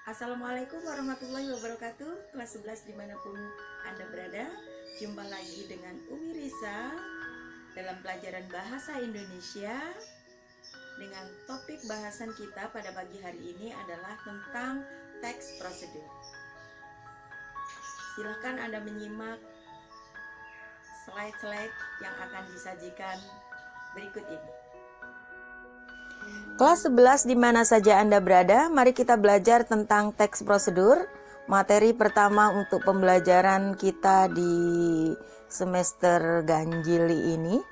Assalamualaikum warahmatullahi wabarakatuh. Kelas 11 dimanapun Anda berada, jumpa lagi dengan Umi Risa dalam pelajaran Bahasa Indonesia. Dengan topik bahasan kita pada pagi hari ini adalah tentang teks prosedur. Silahkan Anda menyimak slide-slide yang akan disajikan berikut ini. Kelas 11 di mana saja Anda berada, mari kita belajar tentang teks prosedur. Materi pertama untuk pembelajaran kita di semester ganjil ini.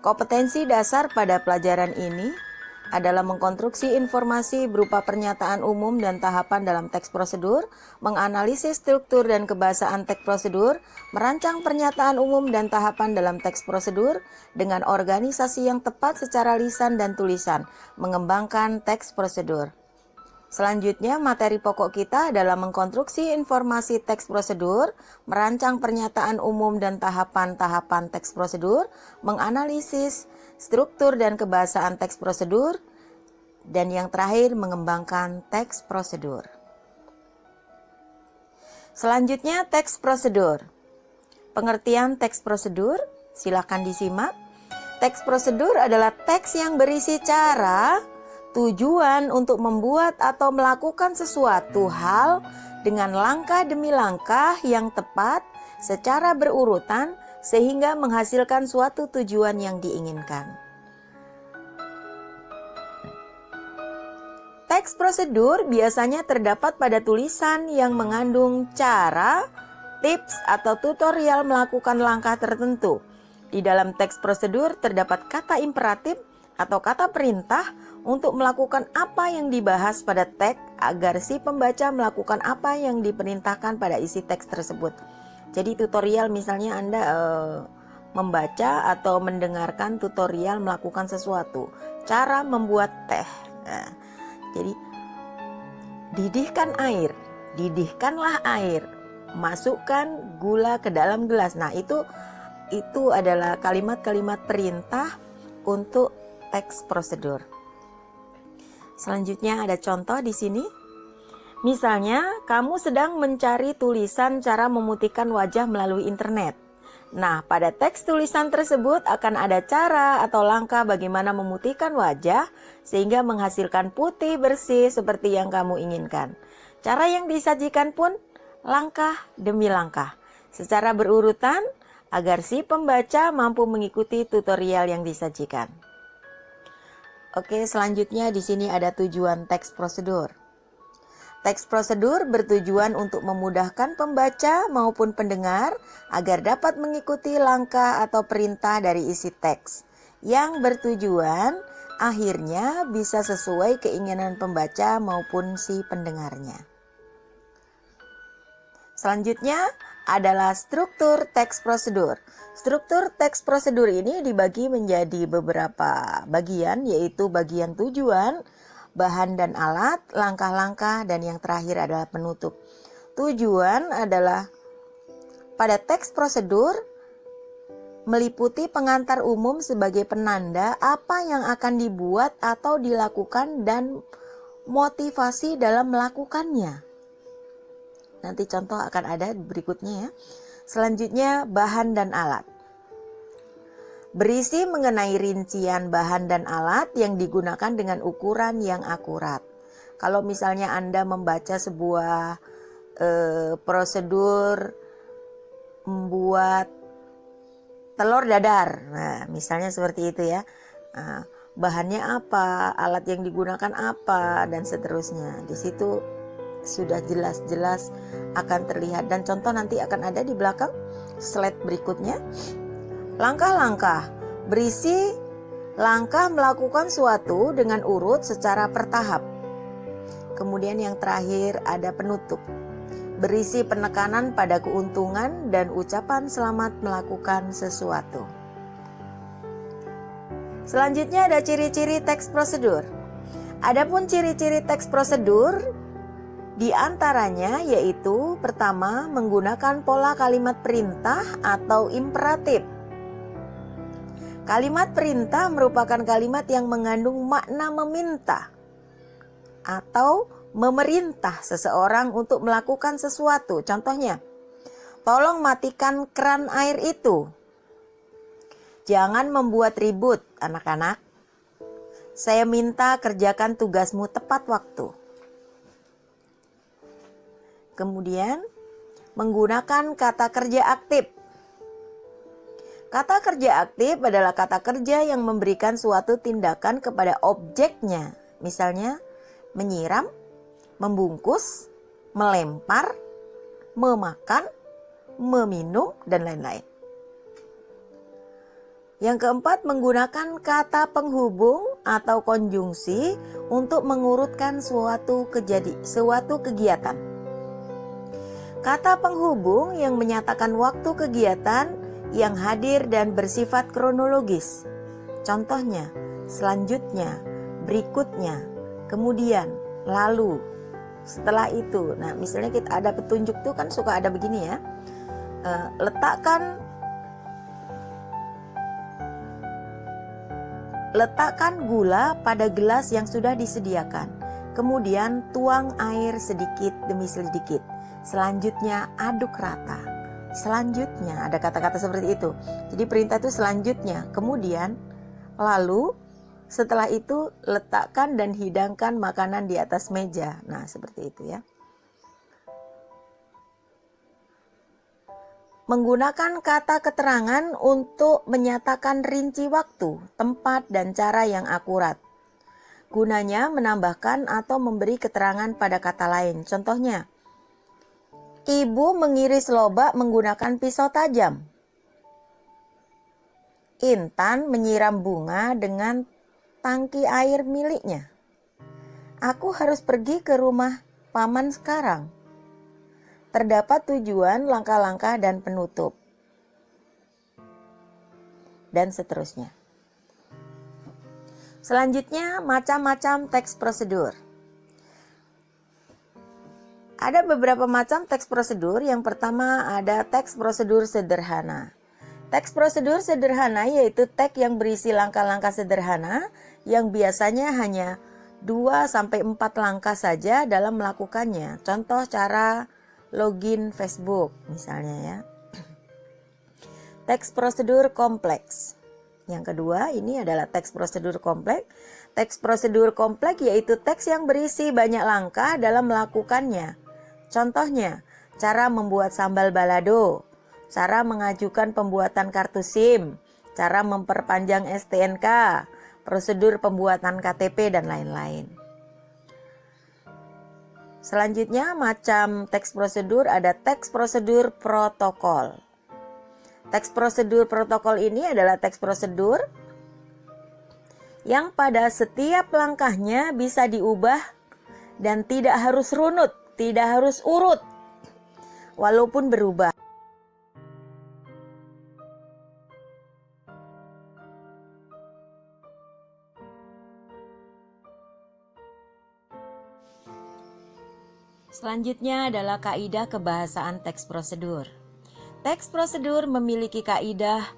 Kompetensi dasar pada pelajaran ini adalah mengkonstruksi informasi berupa pernyataan umum dan tahapan dalam teks prosedur, menganalisis struktur dan kebahasaan teks prosedur, merancang pernyataan umum dan tahapan dalam teks prosedur dengan organisasi yang tepat secara lisan dan tulisan, mengembangkan teks prosedur. Selanjutnya, materi pokok kita adalah mengkonstruksi informasi teks prosedur, merancang pernyataan umum dan tahapan-tahapan teks prosedur, menganalisis struktur dan kebahasaan teks prosedur, dan yang terakhir mengembangkan teks prosedur. Selanjutnya, teks prosedur. Pengertian teks prosedur, silakan disimak. Teks prosedur adalah teks yang berisi cara, tujuan untuk membuat atau melakukan sesuatu hal dengan langkah demi langkah yang tepat secara berurutan sehingga menghasilkan suatu tujuan yang diinginkan. Teks prosedur biasanya terdapat pada tulisan yang mengandung cara, tips, atau tutorial melakukan langkah tertentu. Di dalam teks prosedur terdapat kata imperatif atau kata perintah untuk melakukan apa yang dibahas pada teks agar si pembaca melakukan apa yang diperintahkan pada isi teks tersebut. Jadi tutorial misalnya Anda membaca atau mendengarkan tutorial melakukan sesuatu. Cara membuat teh. Nah, jadi didihkanlah air. Masukkan gula ke dalam gelas. Nah, itu adalah kalimat-kalimat perintah untuk teks prosedur. Selanjutnya ada contoh di sini. Misalnya, kamu sedang mencari tulisan cara memutihkan wajah melalui internet. Nah, pada teks tulisan tersebut akan ada cara atau langkah bagaimana memutihkan wajah sehingga menghasilkan putih bersih seperti yang kamu inginkan. Cara yang disajikan pun langkah demi langkah, secara berurutan agar si pembaca mampu mengikuti tutorial yang disajikan. Oke, selanjutnya di sini ada tujuan teks prosedur. Teks prosedur bertujuan untuk memudahkan pembaca maupun pendengar agar dapat mengikuti langkah atau perintah dari isi teks yang bertujuan akhirnya bisa sesuai keinginan pembaca maupun si pendengarnya. Selanjutnya adalah struktur teks prosedur. Struktur teks prosedur ini dibagi menjadi beberapa bagian, yaitu bagian tujuan, bahan dan alat, langkah-langkah, dan yang terakhir adalah penutup. Tujuan adalah pada teks prosedur meliputi pengantar umum sebagai penanda apa yang akan dibuat atau dilakukan dan motivasi dalam melakukannya. Nanti contoh akan ada berikutnya ya. Selanjutnya bahan dan alat. Berisi mengenai rincian bahan dan alat yang digunakan dengan ukuran yang akurat. Kalau misalnya Anda membaca sebuah prosedur membuat telur dadar, nah misalnya seperti itu ya. Nah, bahannya apa, alat yang digunakan apa, dan seterusnya. Di situ sudah jelas-jelas akan terlihat, dan contoh nanti akan ada di belakang slide berikutnya. Langkah-langkah berisi langkah melakukan suatu dengan urut secara bertahap. Kemudian yang terakhir ada penutup. Berisi penekanan pada keuntungan dan ucapan selamat melakukan sesuatu. Selanjutnya ada ciri-ciri teks prosedur. Adapun ciri-ciri teks prosedur di antaranya yaitu pertama menggunakan pola kalimat perintah atau imperatif. Kalimat perintah merupakan kalimat yang mengandung makna meminta atau memerintah seseorang untuk melakukan sesuatu. Contohnya, tolong matikan keran air itu. Jangan membuat ribut, anak-anak. Saya minta kerjakan tugasmu tepat waktu. Kemudian, menggunakan kata kerja aktif. Kata kerja aktif adalah kata kerja yang memberikan suatu tindakan kepada objeknya. Misalnya, menyiram, membungkus, melempar, memakan, meminum, dan lain-lain. Yang keempat, menggunakan kata penghubung atau konjungsi untuk mengurutkan suatu kegiatan. Kata penghubung yang menyatakan waktu kegiatan yang hadir dan bersifat kronologis. Contohnya, selanjutnya, berikutnya, kemudian, lalu, setelah itu. Nah, misalnya kita ada petunjuk tuh kan suka ada begini ya. Letakkan gula pada gelas yang sudah disediakan. Kemudian tuang air sedikit demi sedikit. Selanjutnya aduk rata. Selanjutnya, ada kata-kata seperti itu. Jadi perintah itu selanjutnya, kemudian, lalu, setelah itu letakkan dan hidangkan makanan di atas meja. Nah, seperti itu ya. Menggunakan kata keterangan untuk menyatakan rinci waktu, tempat, dan cara yang akurat. Gunanya menambahkan atau memberi keterangan pada kata lain. Contohnya, ibu mengiris lobak menggunakan pisau tajam. Intan menyiram bunga dengan tangki air miliknya. Aku harus pergi ke rumah paman sekarang. Terdapat tujuan, langkah-langkah, dan penutup. Dan seterusnya. Selanjutnya, macam-macam teks prosedur. Ada beberapa macam teks prosedur. Yang pertama ada teks prosedur sederhana. Teks prosedur sederhana yaitu teks yang berisi langkah-langkah sederhana yang biasanya hanya 2-4 langkah saja dalam melakukannya. Contoh cara login Facebook misalnya ya. Teks prosedur kompleks. Yang kedua ini adalah teks prosedur kompleks. Teks prosedur kompleks yaitu teks yang berisi banyak langkah dalam melakukannya. Contohnya, cara membuat sambal balado, cara mengajukan pembuatan kartu SIM, cara memperpanjang STNK, prosedur pembuatan KTP, dan lain-lain. Selanjutnya, macam teks prosedur ada teks prosedur protokol. Teks prosedur protokol ini adalah teks prosedur yang pada setiap langkahnya bisa diubah dan tidak harus runut. Tidak harus urut, walaupun berubah. Selanjutnya adalah kaidah kebahasaan teks prosedur. Teks prosedur memiliki kaidah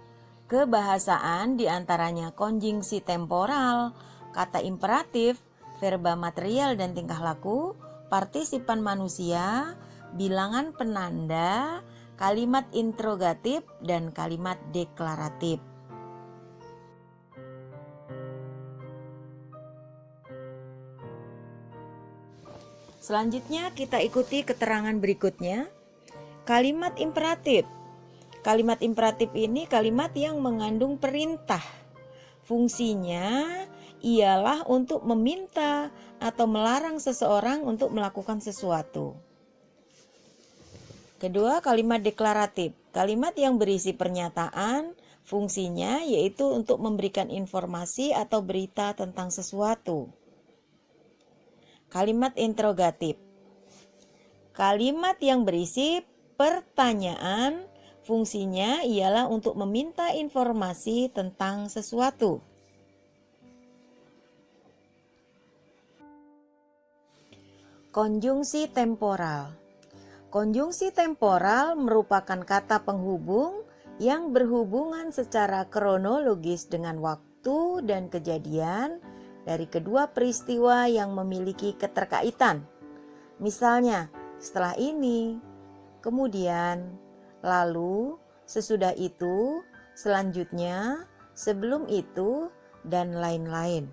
kebahasaan diantaranya konjungsi temporal, kata imperatif, verba material dan tingkah laku, partisipan manusia, bilangan penanda, kalimat interrogatif, dan kalimat deklaratif. Selanjutnya kita ikuti keterangan berikutnya. Kalimat imperatif. Kalimat imperatif ini kalimat yang mengandung perintah. Fungsinya ialah untuk meminta atau melarang seseorang untuk melakukan sesuatu. Kedua, kalimat deklaratif. Kalimat yang berisi pernyataan, fungsinya yaitu untuk memberikan informasi atau berita tentang sesuatu. Kalimat interrogatif. Kalimat yang berisi pertanyaan, fungsinya ialah untuk meminta informasi tentang sesuatu. Konjungsi temporal. Konjungsi temporal merupakan kata penghubung yang berhubungan secara kronologis dengan waktu dan kejadian dari kedua peristiwa yang memiliki keterkaitan. Misalnya, setelah ini, kemudian, lalu, sesudah itu, selanjutnya, sebelum itu, dan lain-lain.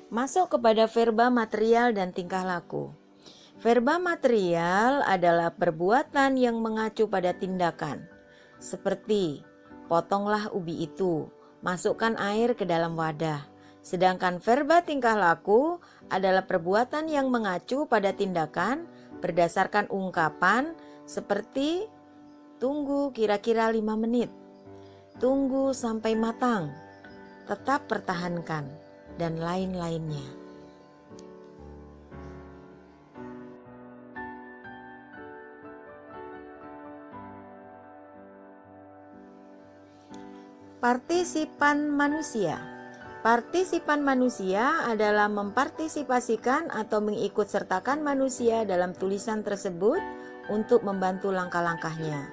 Masuk kepada verba material dan tingkah laku. Verba material adalah perbuatan yang mengacu pada tindakan, seperti potonglah ubi itu, masukkan air ke dalam wadah. Sedangkan verba tingkah laku adalah perbuatan yang mengacu pada tindakan berdasarkan ungkapan seperti tunggu kira-kira 5 menit, tunggu sampai matang, tetap pertahankan, dan lain-lainnya. Partisipan manusia. Partisipan manusia adalah mempartisipasikan atau mengikutsertakan manusia dalam tulisan tersebut untuk membantu langkah-langkahnya.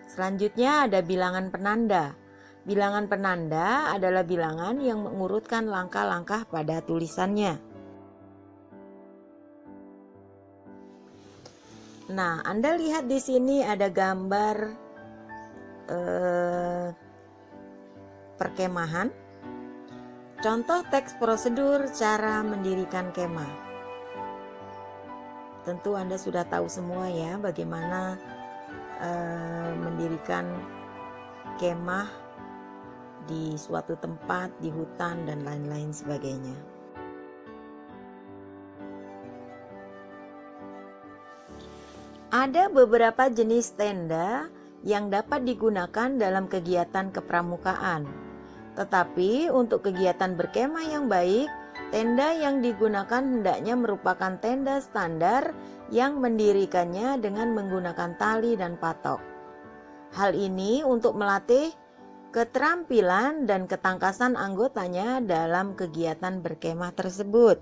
Selanjutnya ada bilangan penanda. Bilangan penanda adalah bilangan yang mengurutkan langkah-langkah pada tulisannya. Nah, Anda lihat di sini ada gambar perkemahan. Contoh teks prosedur cara mendirikan kemah. Tentu Anda sudah tahu semua ya bagaimana mendirikan kemah di suatu tempat, di hutan dan lain-lain sebagainya. Ada beberapa jenis tenda yang dapat digunakan dalam kegiatan kepramukaan. Tetapi untuk kegiatan berkemah yang baik, tenda yang digunakan hendaknya merupakan tenda standar yang mendirikannya dengan menggunakan tali dan patok. Hal ini untuk melatih keterampilan dan ketangkasan anggotanya dalam kegiatan berkemah tersebut.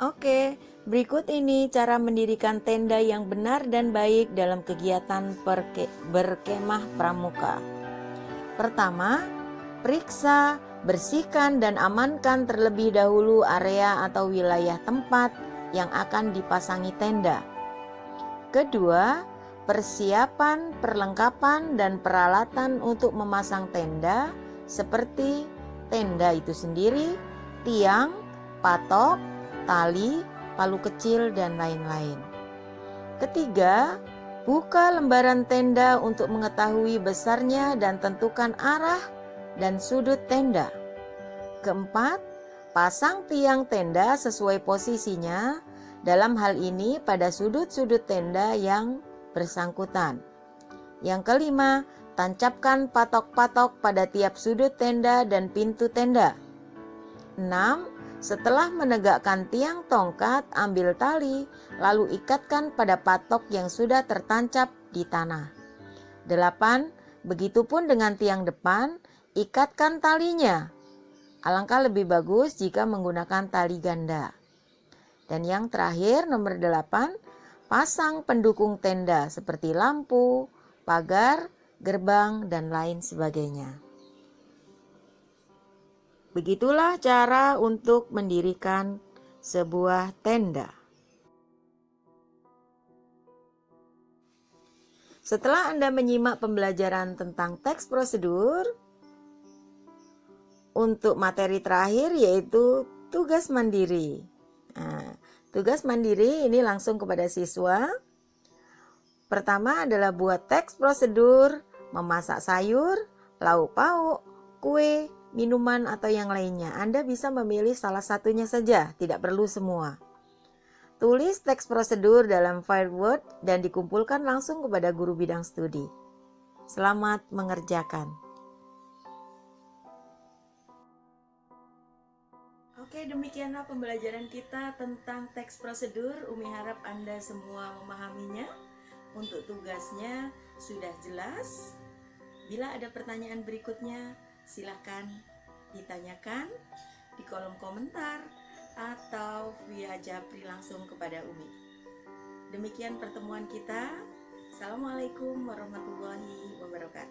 Oke, berikut ini cara mendirikan tenda yang benar dan baik dalam kegiatan berkemah pramuka. Pertama, periksa, bersihkan dan amankan terlebih dahulu area atau wilayah tempat yang akan dipasangi tenda. Kedua, persiapan, perlengkapan dan peralatan untuk memasang tenda seperti tenda itu sendiri, tiang, patok, tali, palu kecil, dan lain-lain. Ketiga, buka lembaran tenda untuk mengetahui besarnya dan tentukan arah dan sudut tenda. Keempat, pasang tiang tenda sesuai posisinya, dalam hal ini pada sudut-sudut tenda yang bersangkutan. Yang kelima, tancapkan patok-patok pada tiap sudut tenda dan pintu tenda. 6. Setelah menegakkan tiang tongkat, ambil tali, lalu ikatkan pada patok yang sudah tertancap di tanah. 8. Begitupun dengan tiang depan, ikatkan talinya. Alangkah lebih bagus jika menggunakan tali ganda. Dan yang terakhir, nomor 8, pasang pendukung tenda seperti lampu, pagar, gerbang, dan lain sebagainya. Begitulah cara untuk mendirikan sebuah tenda. Setelah Anda menyimak pembelajaran tentang teks prosedur, untuk materi terakhir yaitu tugas mandiri. Nah, tugas mandiri ini langsung kepada siswa. Pertama adalah buat teks prosedur, memasak sayur, lauk pauk, kue, minuman atau yang lainnya. Anda bisa memilih salah satunya saja, tidak perlu semua. Tulis teks prosedur dalam file Word dan dikumpulkan langsung kepada guru bidang studi. Selamat mengerjakan. Oke, demikianlah pembelajaran kita tentang teks prosedur. Umi harap Anda semua memahaminya. Untuk tugasnya sudah jelas. Bila ada pertanyaan berikutnya, silahkan ditanyakan di kolom komentar atau via japri langsung kepada Umi. Demikian pertemuan kita. Assalamualaikum warahmatullahi wabarakatuh.